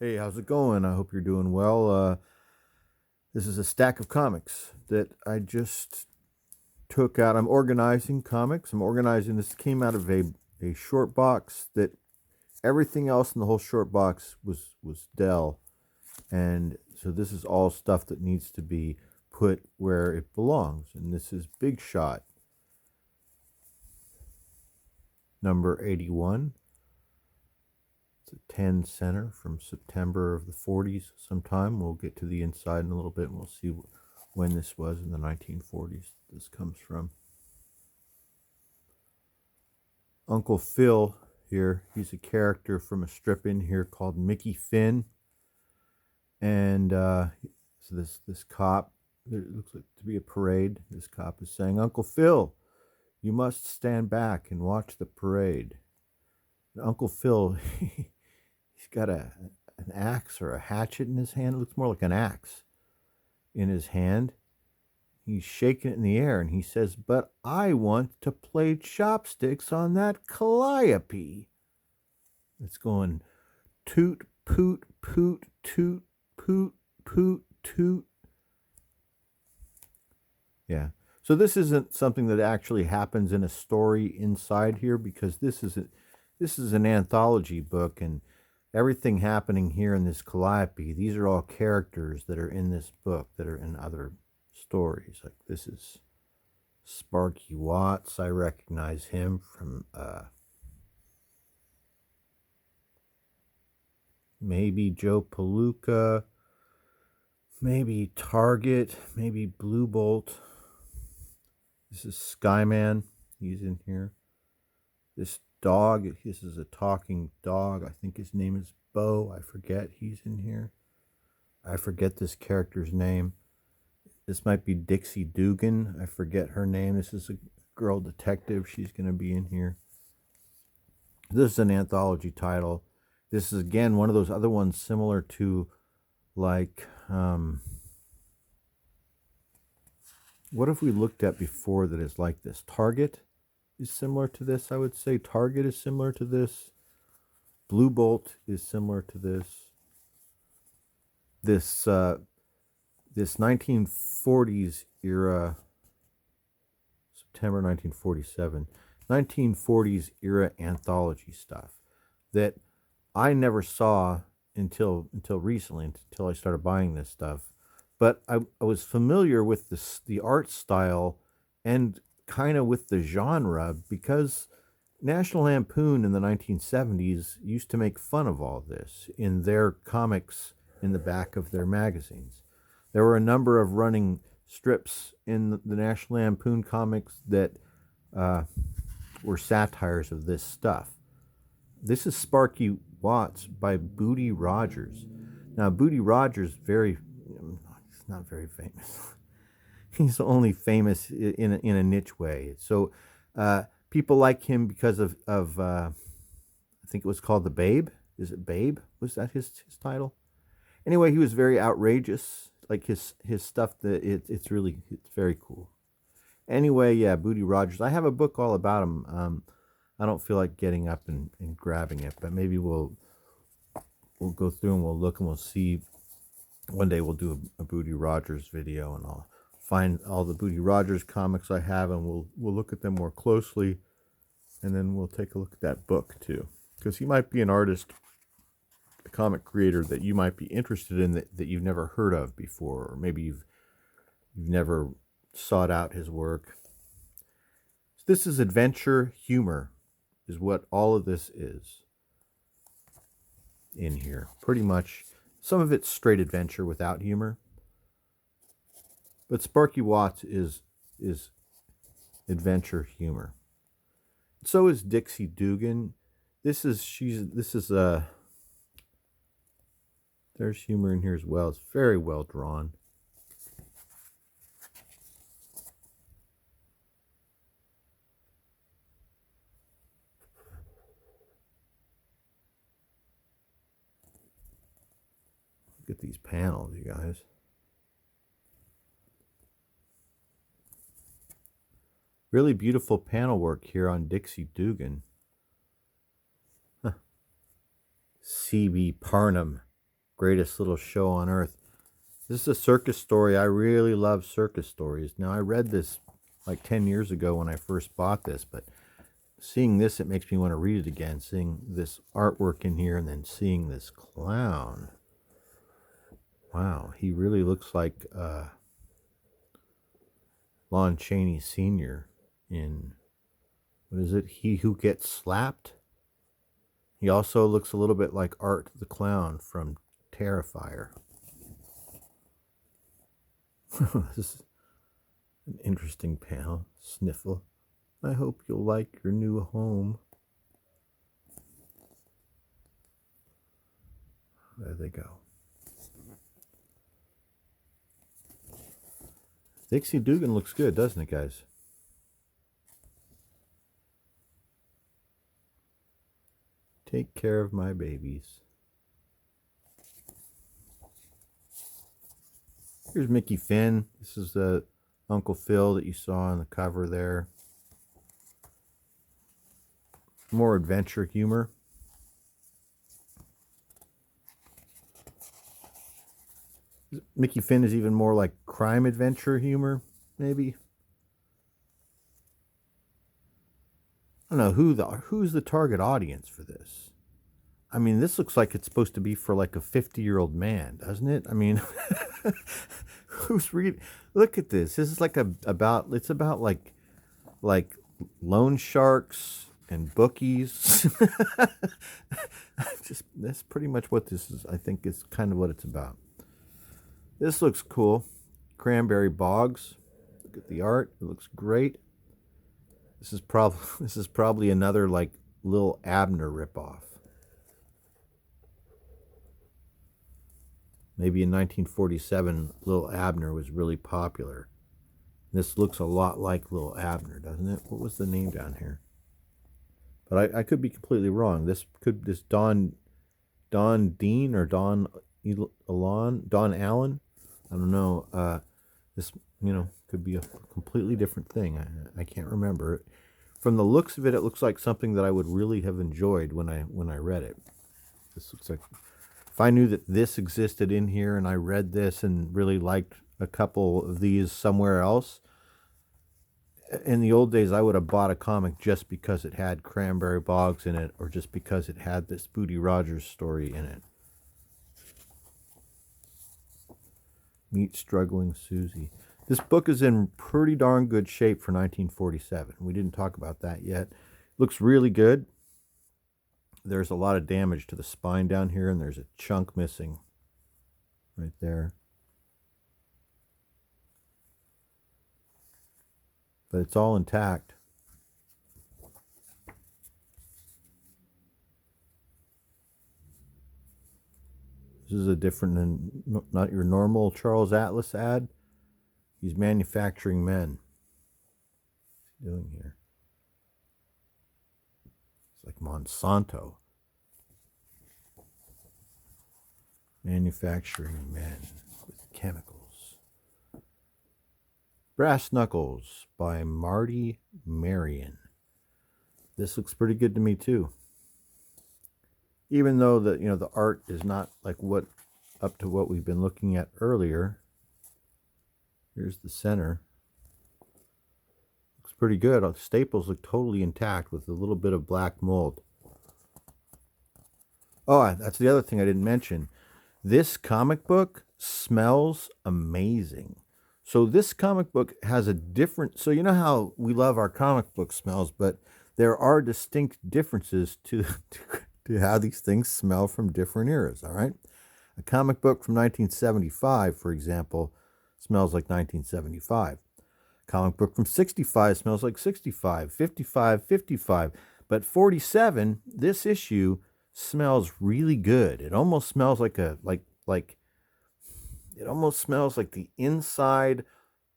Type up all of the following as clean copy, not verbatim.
Hey, how's it going? I hope you're doing well. This is a stack of comics that I just took out. I'm organizing comics. I'm organizing this. Came out of a short box that everything else in the whole short box was Dell, and so this is all stuff that needs to be put where it belongs. And this is Big Shot number 81. It's a 10 center from September of the 40s sometime. We'll get to the inside in a little bit and we'll see when this was in the 1940s. This comes from Uncle Phil here. He's a character from a strip in here called Mickey Finn. And so this cop, it looks like to be a parade. This cop is saying, Uncle Phil, you must stand back and watch the parade. And Uncle Phil, he's got an axe or a hatchet in his hand. It looks more like an axe in his hand. He's shaking it in the air and he says, but I want to play chopsticks on that calliope. It's going toot, poot, poot, toot, poot, poot, toot. Yeah. So this isn't something that actually happens in a story inside here, because this is an anthology book, and everything happening here in this calliope, these are all characters that are in this book that are in other stories. Like this is Sparky Watts. I recognize him from maybe Joe Palooka, maybe Target, maybe Blue Bolt. This is Skyman. He's in here. This dog, this is a talking dog. I think his name is Bo. I forget. He's in here. I forget this character's name. This might be Dixie Dugan. I forget her name. This is a girl detective. She's going to be in here. This is an anthology title. This is, again, one of those other ones similar to, like, what have we looked at before that is like this? Target is similar to this, I would say. Target is similar to this. Blue Bolt is similar to this. This 1940s era, September 1947, 1940s era anthology stuff that I never saw until recently, until I started buying this stuff. But I was familiar with the art style and kind of with the genre, because National Lampoon in the 1970s used to make fun of all this in their comics in the back of their magazines. There were a number of running strips in the National Lampoon comics that were satires of this stuff. This is Sparky Watts by Booty Rogers. Now, Booty Rogers, he's not very famous. He's only famous in a niche way. So people like him because of I think it was called The Babe. Is it Babe? Was that his title? Anyway, he was very outrageous. Like his stuff, it's very cool. Anyway, yeah, Booty Rogers. I have a book all about him. I don't feel like getting up and grabbing it, but maybe we'll go through and we'll look and we'll see. One day we'll do a Booty Rogers video, and I'll find all the Booty Rogers comics I have, and we'll look at them more closely, and then we'll take a look at that book too, because he might be an artist, a comic creator that you might be interested in, that you've never heard of before, or maybe you've never sought out his work. So this is adventure humor, is what all of this is in here. Pretty much, some of it's straight adventure without humor. But Sparky Watts is adventure humor. So is Dixie Dugan. There's humor in here as well. It's very well drawn. Look at these panels, you guys. Really beautiful panel work here on Dixie Dugan. Huh. C.B. Parnham greatest little show on earth. This is a circus story. I really love circus stories. Now, I read this like 10 years ago when I first bought this, but seeing this, it makes me want to read it again. Seeing this artwork in here and then seeing this clown. Wow, he really looks like Lon Chaney Sr. in, what is it? He Who Gets Slapped? He also looks a little bit like Art the Clown from Terrifier. This is an interesting panel. Sniffle. I hope you'll like your new home. There they go. Dixie Dugan looks good, doesn't it, guys? Take care of my babies. Here's Mickey Finn. This is the Uncle Phil that you saw on the cover there. More adventure humor. Mickey Finn is even more like crime adventure humor, maybe. I don't know who's the target audience for this. I mean, this looks like it's supposed to be for like a 50-year-old man, doesn't it? I mean, who's reading? Look at this. This is like it's about like loan sharks and bookies. That's pretty much what this is. I think it's kind of what it's about. This looks cool. Cranberry Bogs. Look at the art. It looks great. This is probably another like Lil Abner ripoff. Maybe in 1947, Lil Abner was really popular. This looks a lot like Lil Abner, doesn't it? What was the name down here? But I could be completely wrong. This Don Dean or Don Allen. I don't know. This could be a completely different thing. I can't remember. From the looks of it, it looks like something that I would really have enjoyed when I read it. This looks like, if I knew that this existed in here and I read this and really liked a couple of these somewhere else, in the old days I would have bought a comic just because it had Cranberry Bogs in it, or just because it had this Booty Rogers story in it. Meet Struggling Susie. This book is in pretty darn good shape for 1947. We didn't talk about that yet. Looks really good. There's a lot of damage to the spine down here, and there's a chunk missing right there. But it's all intact. This is a different than not your normal Charles Atlas ad. He's manufacturing men. What's he doing here? It's like Monsanto. Manufacturing men with chemicals. Brass Knuckles by Marty Marion. This looks pretty good to me too. Even though the art is not like up to what we've been looking at earlier. Here's the center. Looks pretty good. The staples look totally intact with a little bit of black mold. Oh, that's the other thing I didn't mention. This comic book smells amazing. So this comic book has a different... So you know how we love our comic book smells, but there are distinct differences to how these things smell from different eras, all right? A comic book from 1975, for example, smells like 1975. Comic book from 65 smells like 65, 55, 55. But 47, this issue smells really good. It almost smells like it almost smells like the inside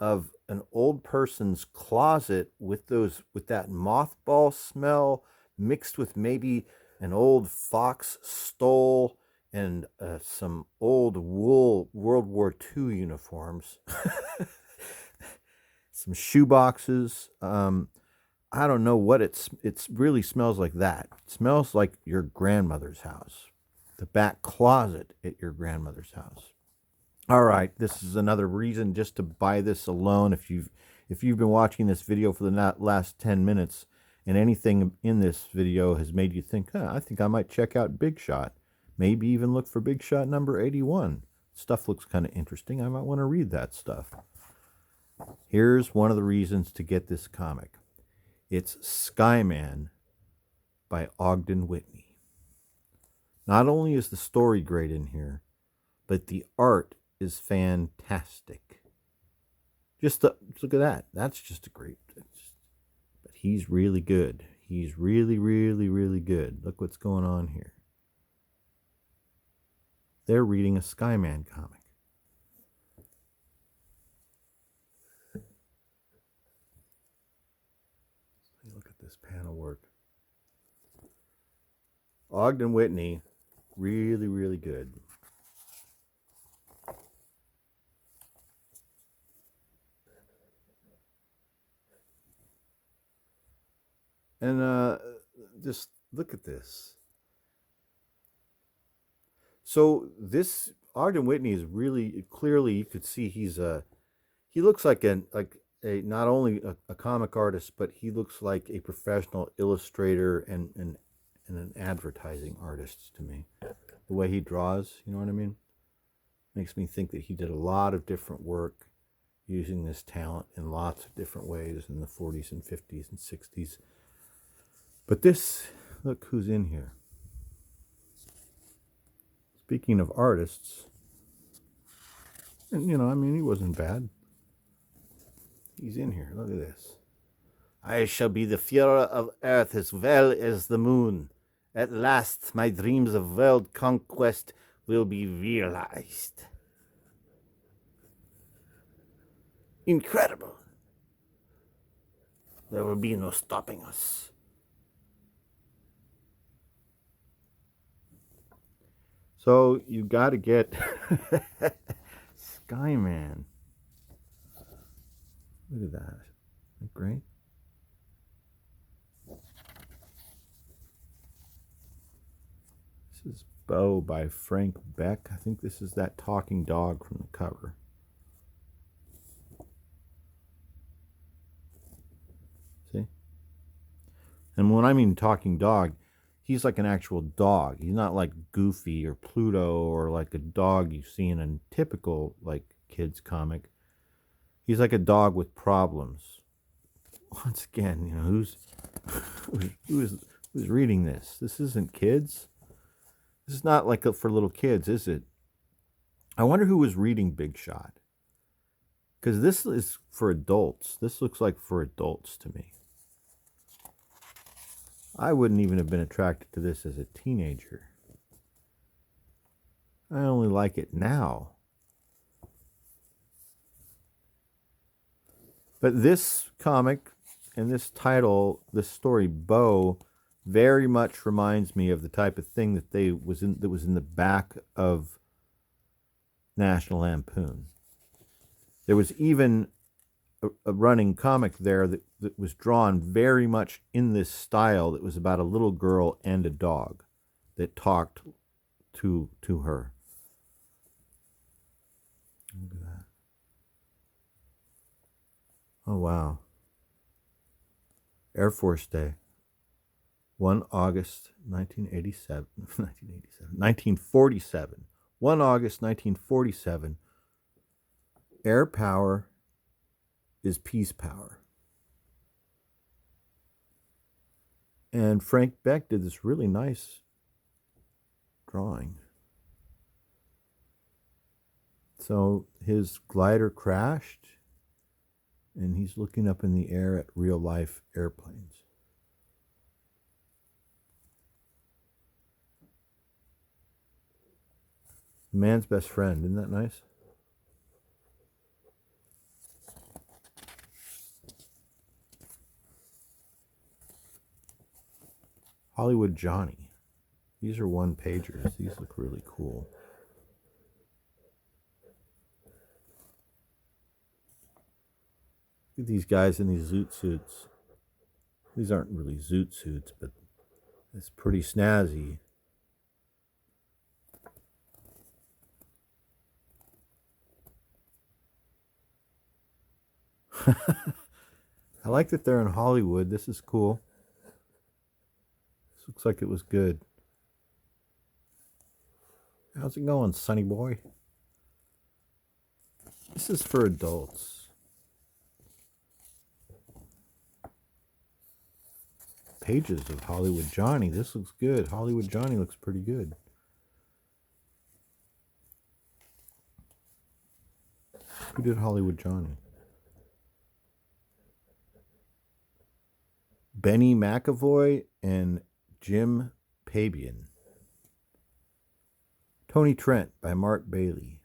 of an old person's closet with that mothball smell mixed with maybe an old fox stole and some old wool World War II uniforms. Some shoe boxes. I don't know what it really smells like that. It smells like your grandmother's house. the back closet at your grandmother's house. All right, this is another reason just to buy this alone. If you've been watching this video for the last 10 minutes and anything in this video has made you think, I think I might check out Big Shot, maybe even look for Big Shot number 81. Stuff looks kind of interesting. I might want to read that stuff. Here's one of the reasons to get this comic. It's Skyman by Ogden Whitney. Not only is the story great in here, but the art is fantastic. Just look at that. That's just a great. But he's really good. He's really, really, really good. Look what's going on here. They're reading a Skyman comic. Look at this panel work. Ogden Whitney, really, really good. And just look at this. So this Ogden Whitney is really clearly, you could see he looks like a not only a comic artist, but he looks like a professional illustrator and an advertising artist to me. The way he draws, you know what I mean? Makes me think that he did a lot of different work using this talent in lots of different ways in the 40s and 50s and 60s. But this, look who's in here. Speaking of artists, and you know, I mean, he wasn't bad. He's in here. Look at this. I shall be the Führer of Earth as well as the moon. At last, my dreams of world conquest will be realized. Incredible. There will be no stopping us. So you got to get Skyman. Look at that. Isn't that great? This is Bo by Frank Beck. I think this is that talking dog from the cover. See? And when I mean talking dog, he's like an actual dog. He's not like Goofy or Pluto or like a dog you see in a typical like kids comic. He's like a dog with problems. Once again, you know, who's reading this? This isn't kids. This is not like for little kids, is it? I wonder who was reading Big Shot. Because this is for adults. This looks like for adults to me. I wouldn't even have been attracted to this as a teenager. I only like it now. But this comic and this title, this story, Bo, very much reminds me of the type of thing that was in the back of National Lampoon. There was even a running comic there that was drawn very much in this style, that was about a little girl and a dog that talked to her. Look at that. Oh, wow. Air Force Day. 1 August 1947. 1 August 1947. Air power is peace power. And Frank Beck did this really nice drawing. So his glider crashed, and he's looking up in the air at real life airplanes. Man's best friend, isn't that nice? Hollywood Johnny. These are one pagers. These look really cool. Look at these guys in these zoot suits. These aren't really zoot suits, but it's pretty snazzy. I like that they're in Hollywood. This is cool. This looks like it was good. How's it going, Sonny boy? This is for adults. Pages of Hollywood Johnny. This looks good. Hollywood Johnny looks pretty good. Who did Hollywood Johnny? Benny McAvoy and Jim Pabian. Tony Trent by Mark Bailey.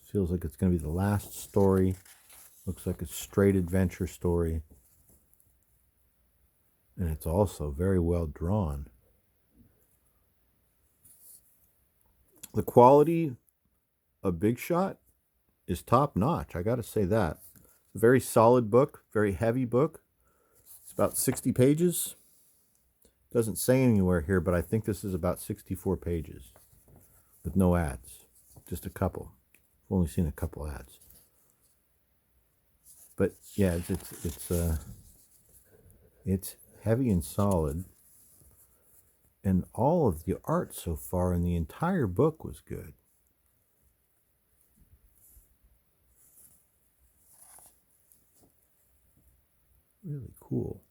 Feels like it's going to be the last story. Looks like a straight adventure story. And it's also very well drawn. The quality of Big Shot is top notch. I got to say that. It's a very solid book, very heavy book. It's about 60 pages. Doesn't say anywhere here, but I think this is about 64 pages with no ads. Just a couple. I've only seen a couple ads. But yeah, it's heavy and solid. And all of the art so far in the entire book was good. Really cool.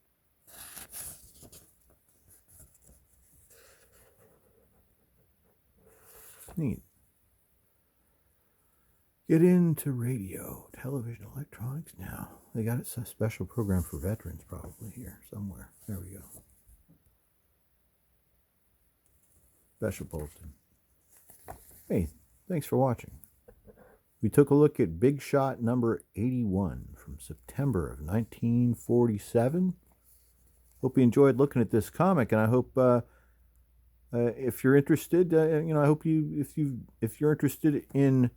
Neat. Get into radio, television, electronics now. They got a special program for veterans probably here somewhere. There we go. Special bulletin. Hey, thanks for watching. We took a look at Big Shot number 81 from September of 1947. Hope you enjoyed looking at this comic, and I hope if you're interested, I hope if you're interested in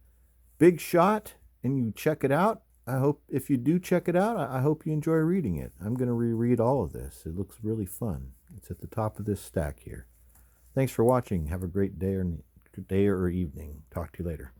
Big Shot and you check it out, I hope if you do check it out, I hope you enjoy reading it. I'm going to reread all of this. It looks really fun. It's at the top of this stack here. Thanks for watching. Have a great day or evening. Talk to you later.